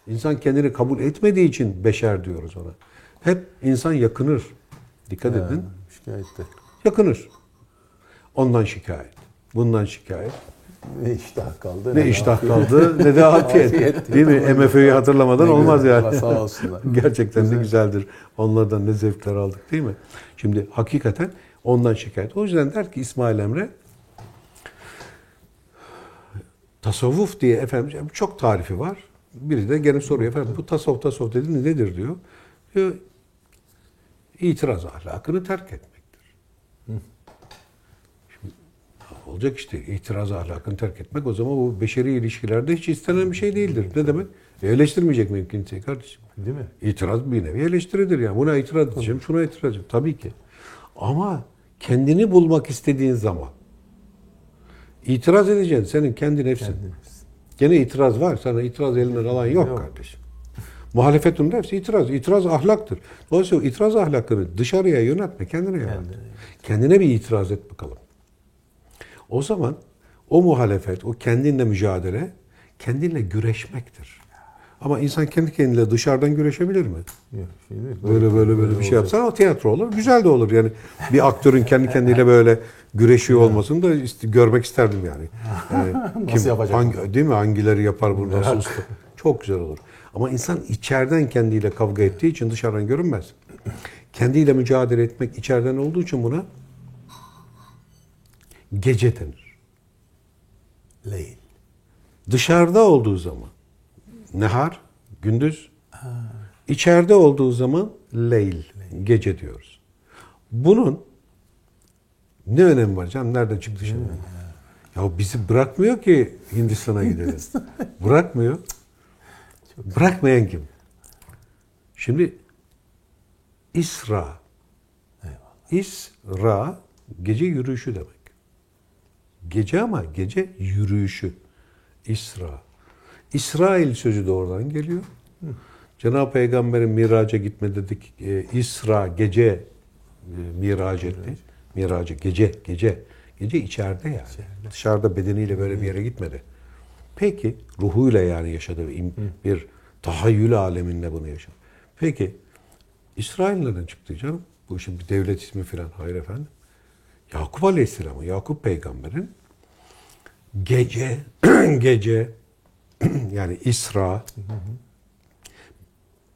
İnsan kendini kabul etmediği için beşer diyoruz ona. Hep insan yakınır. Dikkat edin. Şikayette. Yakınır. Ondan şikayet. Bundan şikayet. Ne iştah kaldı. Ne iştah kaldı ne de afiyet. Değil mi? MFÖ'yü hatırlamadan olmaz yani. Sağ olsunlar. Gerçekten de güzeldir. Onlardan ne zevkler aldık değil mi? Şimdi hakikaten ondan şikayet. O yüzden der ki İsmail Emre, tasavvuf diye efendim çok tarifi var. Biri de gene soruyor efendim bu tasavvuf dediğiniz nedir diyor. Diyor itiraz ahlakını terk etmektir. Şimdi olacak işte itiraz ahlakını terk etmek o zaman bu beşeri ilişkilerde hiç istenen bir şey değildir. Ne demek? Eleştirmeyecek mümkünse kardeşim. Değil mi? İtiraz bir nevi eleştiridir yani. Buna itiraz edeceğim, şuna itiraz edeceğim. Tabii ki. Ama kendini bulmak istediğin zaman itiraz edeceksin. Senin kendi nefsin. Gene itiraz var. Sana itiraz elinden alan yok kardeşim. Muhalefetin hepsi itiraz. İtiraz ahlaktır. Dolayısıyla itiraz ahlakını dışarıya yöneltme, kendine yönelt. Kendine bir itiraz et bakalım. O zaman o muhalefet, o kendinle mücadele, kendinle güreşmektir. Ama insan kendi kendine dışarıdan güreşebilir mi? Yok, Böyle bir şey yapsan o tiyatro olur. Güzel de olur. Yani bir aktörün kendi kendiyle böyle güreşiyor olmasını da görmek isterdim yani. Nasıl yapacak? Değil mi? Hangileri yapar bunu nasıl usta? Çok güzel olur. Ama insan içeriden kendiyle kavga ettiği için dışarıdan görünmez. Kendiyle mücadele etmek içeriden olduğu için buna gece denir. Leyl. Dışarıda olduğu zaman nehar, gündüz. İçeride olduğu zaman leyl, gece diyoruz. Bunun ne önemi var canım? Nereden çıktı şimdi? Ya bizi bırakmıyor ki Hindistan'a gidelim. Bırakmıyor. Bırakmayan kim? Şimdi İsra. İsra gece yürüyüşü demek. Gece ama gece yürüyüşü. İsra. İsrail sözü de oradan geliyor. Cenab-ı Peygamber'in miraca gitme dedik. İsra gece mirac etti. Miracı gece. Gece içeride yani. Dışarıda bedeniyle böyle bir yere gitmedi. Peki ruhuyla yani yaşadı. Bir tahayyül aleminde bunu yaşadı. Peki İsrail nereden çıktı canım? Bu işin bir devlet ismi falan. Hayır efendim. Yakup Aleyhisselam'ın, Yakup Peygamber'in gece yani İsra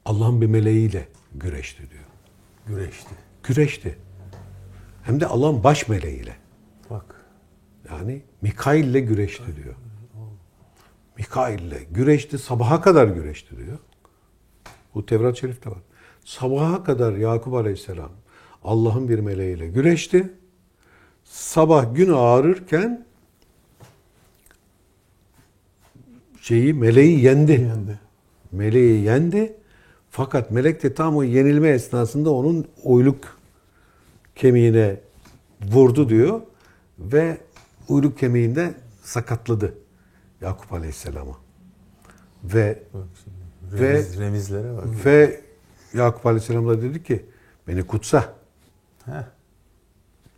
Allah'ın bir meleğiyle güreşti diyor. Güreşti. Hem de Allah'ın baş meleğiyle. Bak. Yani Mikail'le güreşti diyor. Mikail'le güreşti, sabaha kadar güreşti diyor. Bu Tevrat-ı Şerif'te var. Sabaha kadar Yakup Aleyhisselam Allah'ın bir meleğiyle güreşti. Sabah gün ağarırken meleği yendi. Meleği yendi. Fakat melek de tam o yenilme esnasında onun uyluk kemiğine vurdu diyor ve uyluk kemiğinde sakatladı Yakup Aleyhisselam'a. Ve remizlere bak. Ve Yakup Aleyhisselam da dedi ki beni kutsa.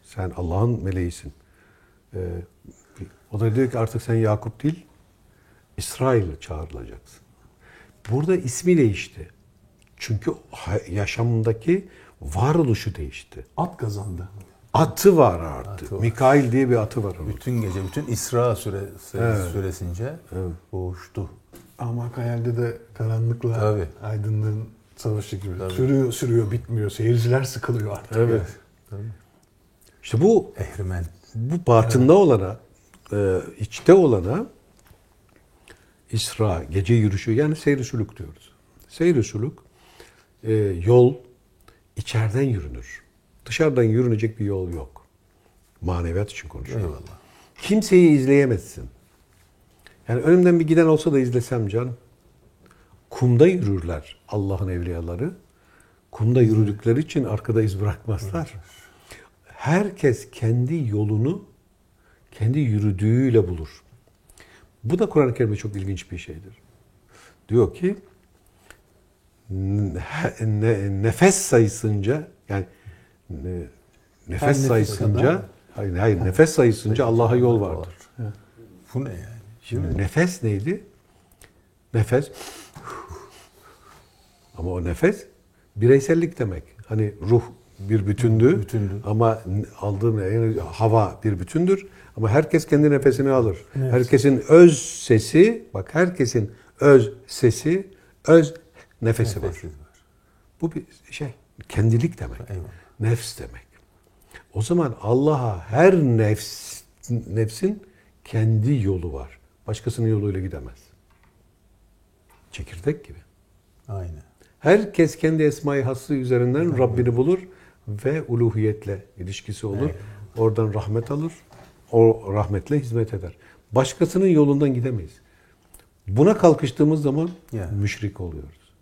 Sen Allah'ın meleğisin. O da diyor ki artık sen Yakup değil İsrail'e çağrılacaksın. Burada ismi değişti. Çünkü yaşamındaki varoluşu değişti. At kazandı. Atı var artık. Mikail diye bir atı var. Bütün gece, bütün İsra süresince boğuştu. Ama hayalde de karanlıkla aydınlığın savaşı gibi. Sürüyor, bitmiyor. Seyirciler sıkılıyor artık. Evet. Tabii. İşte bu Ehrimen. Bu batında olana, içte olana İsra, gece yürüyüşü yani seyr-i sülük diyoruz. Seyr-i sülük yol içeriden yürünür. Dışarıdan yürünecek bir yol yok. Maneviyat için konuşuyorum. Eyvallah. Kimseyi izleyemezsin. Yani önümden bir giden olsa da izlesem canım. Kumda yürürler Allah'ın evliyaları. Kumda yürüdükleri için arkada iz bırakmazlar. Herkes kendi yolunu kendi yürüdüğüyle bulur. Bu da Kur'an-ı Kerim'de çok ilginç bir şeydir. Diyor ki nefes sayısınca yani nefes sayısınca hayır nefes sayısınca Allah'a yol vardır. Bu ne yani? Şimdi nefes neydi? Nefes Ama o nefes bireysellik demek. Hani ruh bir bütündü. Ama aldığım yani hava bir bütündür. Ama herkes kendi nefesini alır. Evet. Herkesin öz sesi, bak herkesin öz sesi, öz nefesi var. Bu bir şey, kendilik demek. Eyvallah. Nefs demek. O zaman Allah'a her nefsin kendi yolu var. Başkasının yoluyla gidemez. Çekirdek gibi. Aynen. Herkes kendi esma-i hası üzerinden Rabbini bulur ve uluhiyetle ilişkisi olur. Evet. Oradan rahmet alır. O rahmetle hizmet eder. Başkasının yolundan gidemeyiz. Buna kalkıştığımız zaman müşrik oluyoruz.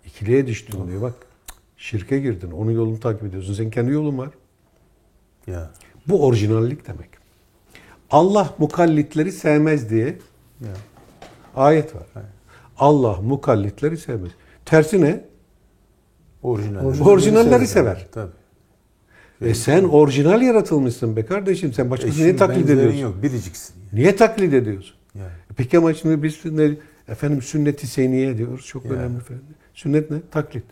İkiliye düştün diyor bak. Şirke girdin. Onun yolunu takip ediyorsun. Senin kendi yolun var. Ya. Bu orijinallik demek. Allah mukallitleri sevmez diye ayet var. Evet. Allah mukallitleri sevmez. Tersi ne? Orijinalleri Orijinalleri sever. Tabii. Sen orijinal yaratılmışsın be kardeşim. Sen başkasını niye taklit ediyorsun? Yok, biriciksin. Niye taklit ediyorsun? Yani. Peki ama şimdi biz efendim sünnet-i seniye diyoruz. Çok önemli efendim. Sünnet ne? Taklit.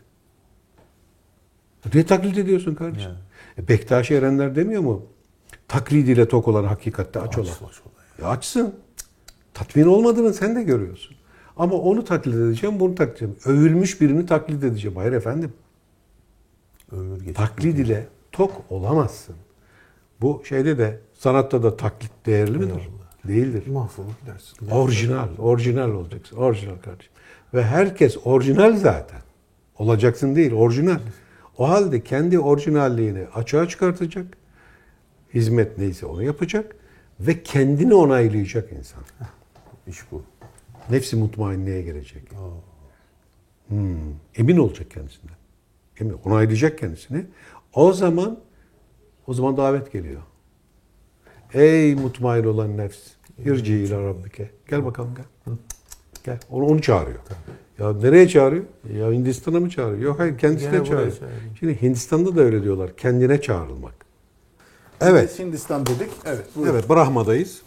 Niye taklit ediyorsun kardeşim? Bektaşi Erenler demiyor mu? Taklit ile tok olan hakikatte aç olan. Açsın. Tatmin olmadığını sen de görüyorsun. Ama onu taklit edeceğim, bunu taklit edeceğim. Övülmüş birini taklit edeceğim. Hayır efendim. Taklit ile tok olamazsın. Bu şeyde de, sanatta da taklit değerli midir? Değildir. Mahvolup gidersin. Orijinal olacaksın. Orijinal kardeşim. Ve herkes orijinal zaten. Olacaksın değil, orijinal. O halde kendi orijinalliğini açığa çıkartacak. Hizmet neyse onu yapacak. Ve kendini onaylayacak insan. İş bu. Nefsi mutmainneye gelecek. Emin olacak kendisinden. Emin, onaylayacak kendisini. O zaman davet geliyor. Ey mutmain olan nefs. İrci ila rabbike. Gel bakalım gel. Gel. Onu çağırıyor. Ya nereye çağırıyor? Ya Hindistan'a mı çağırıyor? Yok hayır kendisine çağırıyor. Şimdi Hindistan'da da öyle diyorlar. Kendine çağrılmak. Evet. Hindistan dedik. Evet. Evet, Brahma'dayız.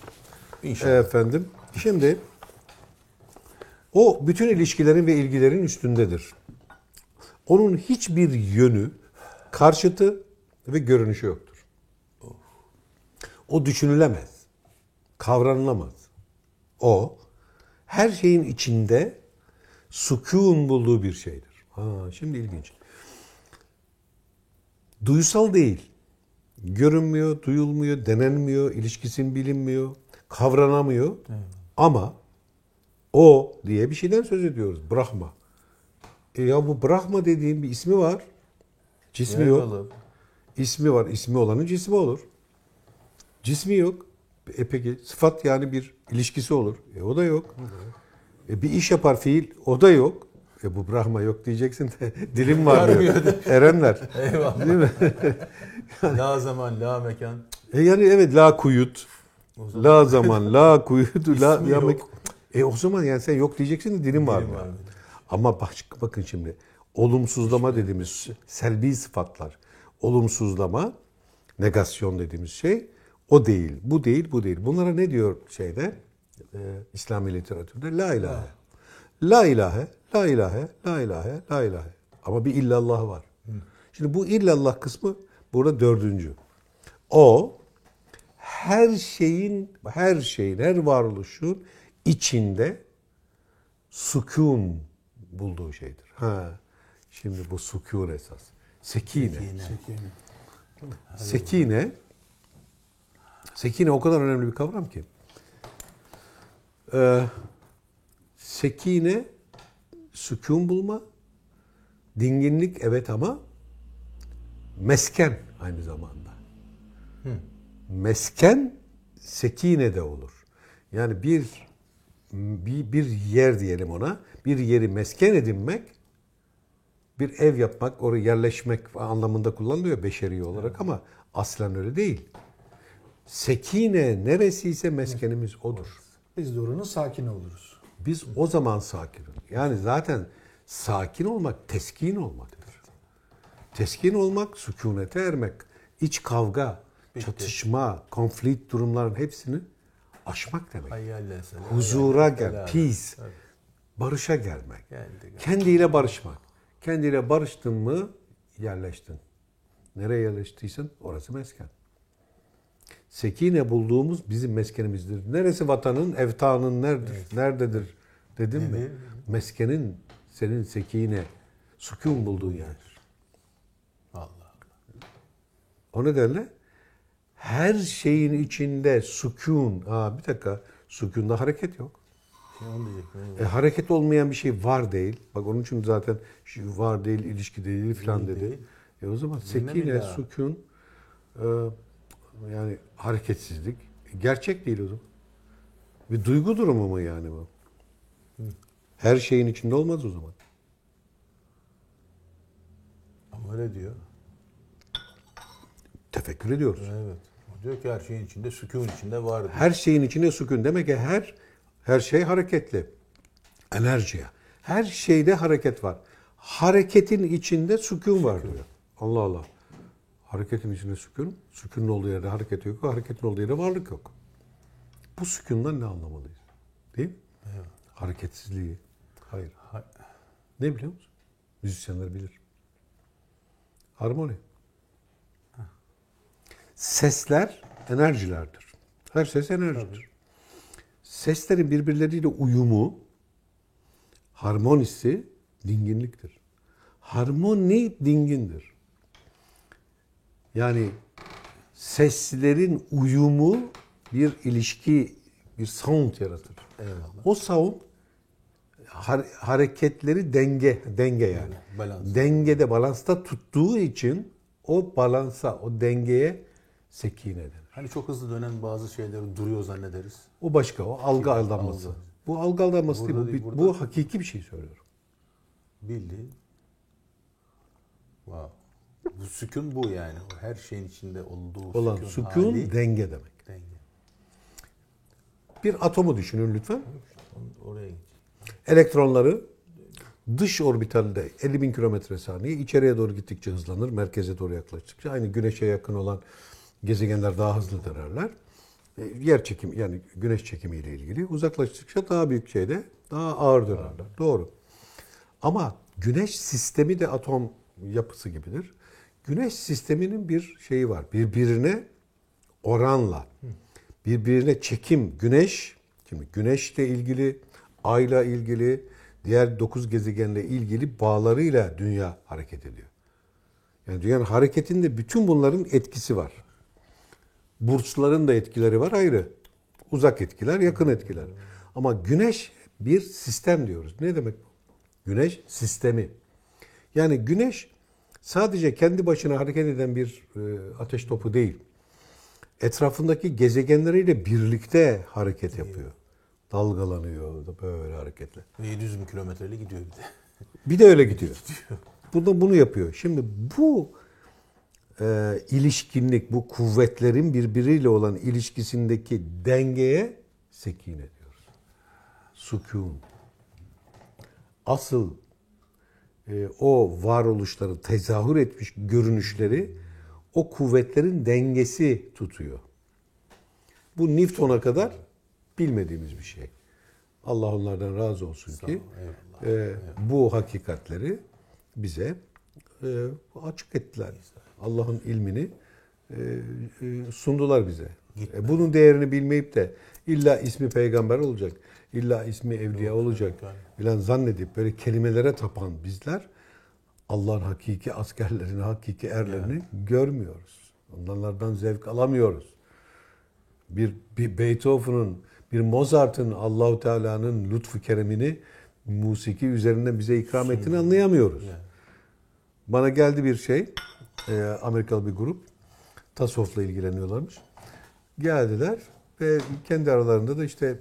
İnşallah. Efendim. Şimdi o bütün ilişkilerin ve ilgilerin üstündedir. Onun hiçbir yönü, karşıtı ve görünüşü yoktur. O düşünülemez. Kavranılamaz. O her şeyin içinde sükûn bulduğu bir şeydir. Şimdi ilginç. Duysal değil. Görünmüyor, duyulmuyor, denenmiyor, ilişkisi bilinmiyor, kavranamıyor. Evet. Ama o diye bir şeyden söz ediyoruz. Brahma. Ya bu Brahma dediğin bir ismi var. Cismi yok. İsmi var. İsmi olanın cismi olur. Cismi yok. Peki sıfat yani bir ilişkisi olur. O da yok. Bir iş yapar fiil. O da yok. Bu Brahma yok diyeceksin de dilim var diyor. Erenler. Eyvallah. Değil mi? La zaman, la mekan. Yani evet la kuyut. La zaman, la kuyut, la yok. O zaman yani sen yok diyeceksin de dilim var. Ama bakın şimdi olumsuzlama dediğimiz selbi sıfatlar. Olumsuzlama, negasyon dediğimiz şey o değil, bu değil, bu değil. Bunlara ne diyor şeyde? İslami literatürde la ilahe. La ilahe, la ilahe, la ilahe, la ilahe. Ama bir illallah var. Şimdi bu illallah kısmı burada dördüncü. O her şeyin, her varoluşun içinde sükûn bulduğu şeydir. Şimdi bu sükûn esas. Sekine o kadar önemli bir kavram ki. Sekine, sükûn bulma, dinginlik evet ama mesken aynı zamanda. Mesken sekine de olur. Yani bir yer diyelim ona, bir yeri mesken edinmek, bir ev yapmak, oraya yerleşmek anlamında kullanılıyor beşeri olarak ama aslen öyle değil. Sekine neresiyse meskenimiz odur. Biz de oranın sakini oluruz. Biz o zaman sakin oluruz. Yani zaten sakin olmak teskin olmaktır. Teskin olmak, sükunete ermek, iç kavga, çatışma, konflikt durumların hepsini aşmak demek. Huzura gel, peace, barışa gelmek. Kendiyle barışmak. Kendiyle barıştın mı yerleştin. Nereye yerleştiysen orası mesken. Sekine bulduğumuz bizim meskenimizdir. Neresi vatanın, evtanın nerededir dedim mi? Meskenin senin sekine, sükun bulduğun yerdir. Allah Allah. O nedenle her şeyin içinde sükun. Bir dakika, sükunda hareket yok. Onu diyecektim. Hareket olmayan bir şey var değil. Bak onun için zaten var değil, ilişki değil falan dedi. O zaman sekine, sükun yani hareketsizlik gerçek değil o zaman. Bir duygu durumu mu yani bu? Her şeyin içinde olmaz o zaman. Ama öyle diyor. Tefekkür ediyoruz. Evet. O diyor ki her şeyin içinde, sükun içinde var diyor. Her şeyin içinde sükun. Demek ki her şey hareketli. Enerjiye. Her şeyde hareket var. Hareketin içinde sükun var diyor. Allah Allah. Hareketin içinde sükun. Sükunun olduğu yerde hareket yok. Hareketin olduğu yerde varlık yok. Bu sükundan ne anlamalıyız? Değil mi? Evet. Hareketsizliği. Hayır. Ne biliyor musun? Müzisyenler bilir. Harmoni. Sesler enerjilerdir. Her ses enerjidir. Tabii. Seslerin birbirleriyle uyumu, harmonisi dinginliktir. Harmoni dingindir. Yani seslerin uyumu bir ilişki, bir sound yaratır. Eyvallah. O sound hareketleri denge yani. Balans. Dengede, balansta tuttuğu için o balansa, o dengeye sekine denir. Hani çok hızlı dönen bazı şeyleri duruyor zannederiz. O başka, o algı aldanması. Bu algı aldanması değil, bu hakiki bir şey söylüyorum. Bildiğin. Wow. Bu sükun bu yani. O her şeyin içinde olduğu olan sükun hali, denge demek. Denge. Bir atomu düşünün lütfen. Oraya geç. Elektronları dış orbitalde 50.000 kilometre saniye, içeriye doğru gittikçe hızlanır, merkeze doğru yaklaştıkça. Aynı Güneş'e yakın olan gezegenler daha hızlı dönerler. Yer çekimi yani Güneş çekimiyle ilgili. Uzaklaştıkça daha büyük şeyde daha ağır dönerler. Doğru. Ama Güneş sistemi de atom yapısı gibidir. Güneş sisteminin bir şeyi var. Birbirine oranla, birbirine çekim. Şimdi Güneşle ilgili, Ay'la ilgili, diğer 9 gezegenle ilgili bağlarıyla dünya hareket ediyor. Yani dünyanın hareketinde bütün bunların etkisi var. Burçların da etkileri var ayrı. Uzak etkiler, yakın etkiler. Ama Güneş bir sistem diyoruz. Ne demek bu? Güneş sistemi. Yani Güneş sadece kendi başına hareket eden bir ateş topu değil. Etrafındaki gezegenleriyle birlikte hareket yapıyor. Dalgalanıyor da böyle hareketle. 700 bin kilometreli gidiyor bir de. Bir de öyle gidiyor. Bunu yapıyor. Şimdi bu ilişkinlik, bu kuvvetlerin birbiriyle olan ilişkisindeki dengeye sekine diyoruz. Sükun. Asıl o varoluşların tezahür etmiş görünüşleri o kuvvetlerin dengesi tutuyor. Bu Newton'a kadar bilmediğimiz bir şey. Allah onlardan razı olsun ki bu hakikatleri bize açık ettiler. Allah'ın ilmini sundular bize. Bunun değerini bilmeyip de illa ismi peygamber olacak, illa ismi evliya olacak filan zannedip böyle kelimelere tapan bizler Allah'ın hakiki askerlerini, hakiki erlerini görmüyoruz. Onlardan zevk alamıyoruz. Bir Beethoven'ın, bir Mozart'ın Allahu Teala'nın lütfu keremini musiki üzerinden bize ikram ettiğini anlayamıyoruz. Bana geldi bir Amerikalı bir grup tasavvufla ilgileniyorlarmış. Geldiler ve kendi aralarında da işte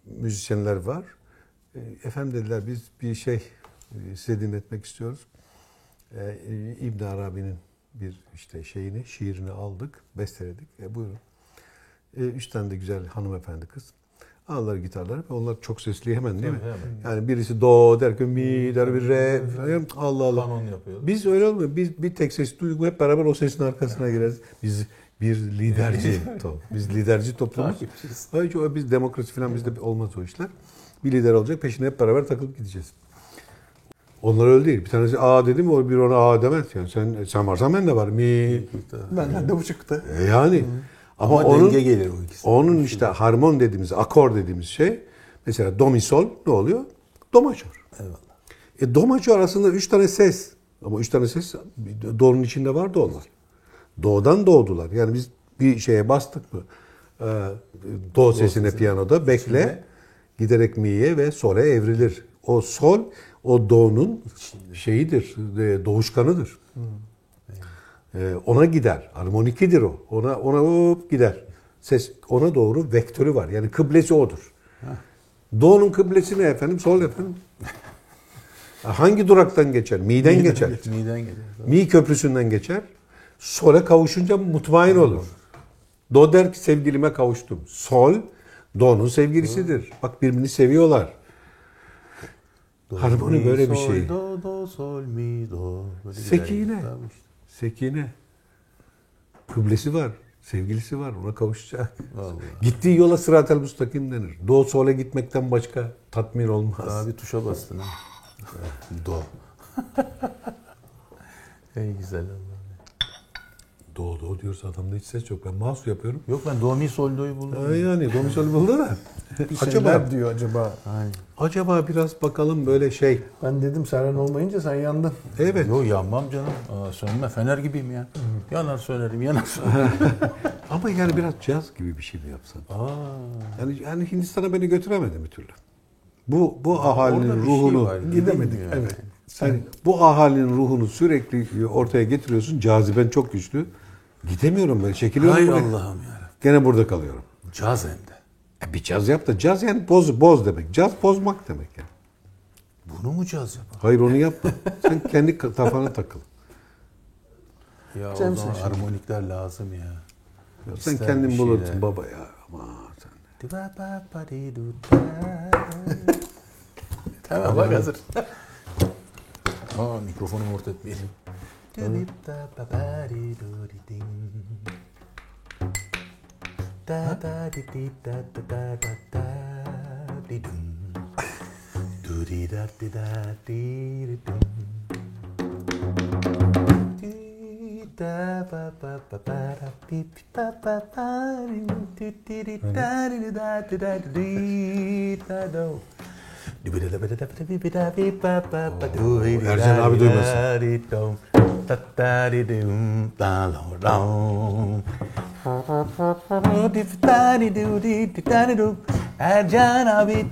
müzisyenler var. Efendim dediler biz bir size dinletmek istiyoruz. İbn Arabi'nin bir şiirini aldık, besteledik. Buyurun. 3 tane de güzel hanımefendi kız. Aldılar gitarları. Onlar çok sesli hemen değil mi? Hemen. Yani birisi do derken mi der, bir re falan. Allah Allah. Kanon yapıyor. Biz öyle olmuyor. Biz bir tek ses duygu hep beraber o sesin arkasına gireriz. Biz bir liderci Biz liderci toplumuz. Biz demokrasi falan bizde olmaz o işler. Bir lider olacak peşine hep beraber takılıp gideceğiz. Onlar öyle değil. Bir tanesi A dedi mi o bir ona A demez. Yani sen varsan ben de varım. Mi. Benden de bu çıktı. Yani ama Ama onun denge gelir o ikisi. onun işte harmon dediğimiz, akor dediğimiz şey mesela do mi sol ne oluyor? Do majör. Eyvallah. Do majör arasında 3 tane ses. Ama 3 tane ses do'nun içinde vardı onlar. Do'dan doğdular. Yani biz bir şeye bastık mı? Do sesine piyanoda bekle. Giderek mi'ye ve sol'e evrilir. O sol o do'nun şeyidir, doğuşkanıdır. Ona gider. Harmonikidir o. Ona hop gider. Ses ona doğru vektörü var. Yani kıblesi odur. Do'nun kıblesi ne efendim? Sol efendim. Hangi duraktan geçer? Mi'den geçer. Miden gelir. Mi köprüsünden geçer. Sol'e kavuşunca mutmain olur. Do der ki sevgilime kavuştum. Sol, do'nun sevgilisidir. Bak birbirini seviyorlar. Harmoni böyle bir şey. Do, do, sol, mi, do. Böyle Sekine. gider. Tamam işte. Sekine. Kıblesi var. Sevgilisi var. Ona kavuşacak. Vallahi. Gittiği yola sırat-el müstakim denir. Do sol'e gitmekten başka tatmin olmaz. Daha bir tuşa bastın ha. Do. Ey güzel Allah. Do diyorsa adamda hiç ses yok. Ben mouse yapıyorum. Yok ben do, mi, sol, do'yu buldum. Yani do mi sol buldu da. Bir Acaba şeyler diyor acaba. Aynen. acaba biraz bakalım böyle şey. Ben dedim Serhan olmayınca sen yandın. Evet. Yok yanmam canım. Sönme fener gibiyim ya. Yanar sönerim, yanar sönerim. Ama yani biraz caz gibi bir şey mi yapsan? Yani Hindistan'a beni götüremedi bir türlü. Bu ahalinin Orada bir şey ruhunu var, Gidemedik. gidilmiyor. Evet. yani bu ahalinin ruhunu sürekli ortaya getiriyorsun. Caziben çok güçlü. Gidemiyorum ben. Çekiliyorum Hay buraya. Allah'ım ya. Gene burada kalıyorum. Caz hem de. Bir caz yap da caz yani boz demek. Caz bozmak demek yani. Bunu mu caz yapalım? Hayır onu yapma. Sen kendi kafana takıl. Ya Cem o zaman sen harmonikler lazım ya. Sen İster bir kendin şeyler. bulursun baba ya. Aman sen. Tamam bak hazır. Mikrofonu mort etmeyelim. Ercan abi duymasın. Ercan abi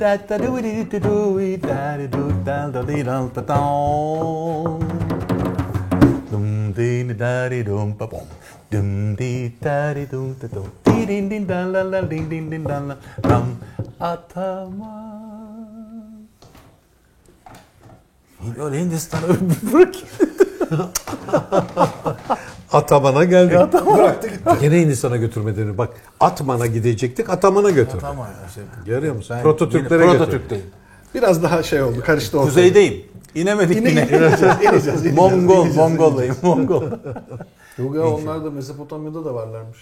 dum di da di dum pa bom dum di da di dum da dum di din din dan la la din din din dan la ram atama. Öyle Hindistan'a bırak. Ataman'a geldik. Bıraktı gitti. Gene Hindistan'a götürmediğini bak. Atman'a gidecektik. Ataman'a götür. Tamam ya. Görüyor musun? Ben Prototürklere yine götür. Prototürk'teyim. Biraz daha şey oldu. Karıştı ortalık. Kuzeydeyim. İnemedik yine. İneceğiz. Mongoldayım. Yok ya onlar da Mezopotamya'da da varlarmış.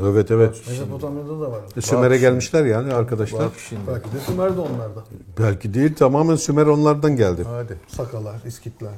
Evet. Mezopotamya'da da varlar. Sümer'e gelmişler yani arkadaşlar. Bak şimdi. Belki de Sümer de onlarda. Belki değil tamamen Sümer onlardan geldi. Hadi. Sakalar, İskitler.